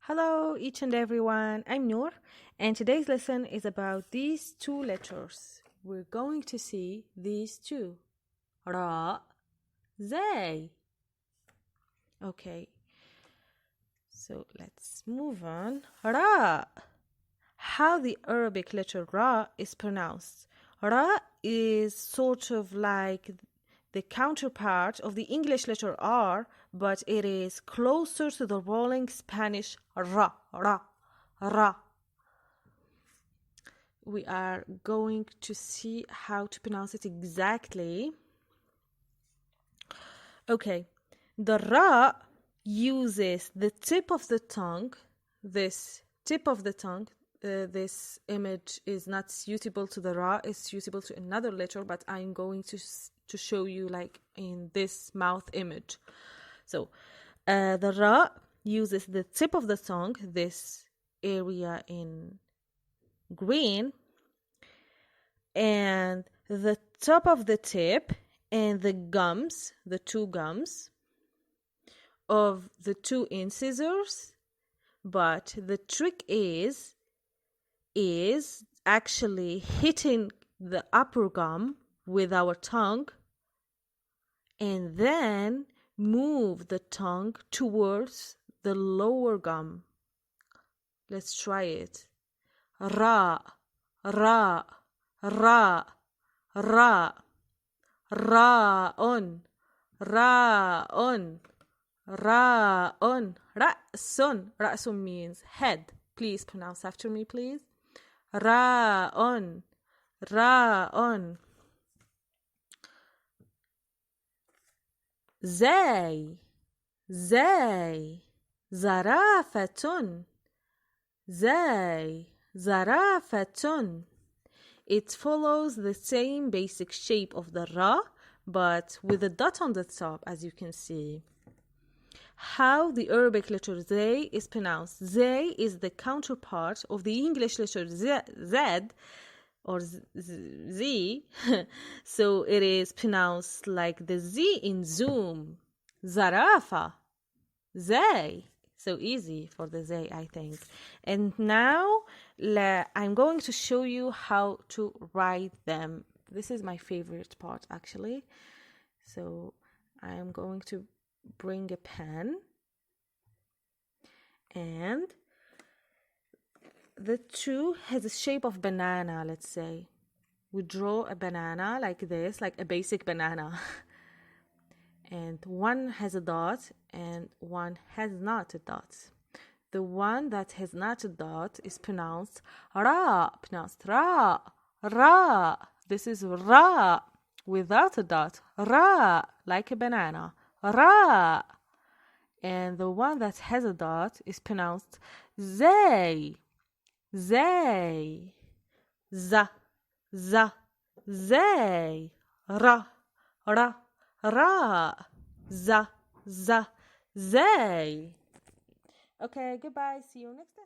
Hello, each and everyone. I'm Noor, and today's lesson is about these two letters. We're going to see these two. Ra, zay. Okay, so let's move on. Ra. How the Arabic letter Ra is pronounced. Ra is sort of like the counterpart of the English letter R, but it is closer to the rolling Spanish Ra, Ra, Ra. We are going to see how to pronounce it exactly. Okay, the Ra uses the tip of the tongue, this tip of the tongue. This image is not suitable to the Ra, it's suitable to another letter, but I'm going to show you like in this mouth image. So the Ra uses the tip of the tongue, this area in green, and the top of the tip and the gums, the two gums of the two incisors. But the trick is actually hitting the upper gum with our tongue and then move the tongue towards the lower gum. Let's try it. Ra, ra, ra, ra, ra-on, ra-on, ra-on, ra-sun. Ra-sun means head. Please pronounce after me, please. Ra-on, ra-on. زي زي زرافة زي زرافة. It follows the same basic shape of the Ra, but with a dot on the top, as you can see. How the Arabic letter Zay is pronounced. Zay is the counterpart of the English letter Z or Z. So it is pronounced like the Z in Zoom. Zarafa. Zay. So easy for the Zay, I think. And now I'm going to show you how to write them. This is my favorite part, actually. So I'm going to bring a pen, and the two has a shape of banana. Let's say we draw a banana like this, like a basic banana. And one has a dot and one has not a dot. The one that has not a dot is pronounced Ra, Ra. This is Ra without a dot. Ra, like a banana. Ra. And the one that has a dot is pronounced Zay, Zay. Za, Zay. Ra, Ra. Za, Zay. Okay, goodbye. See you next time.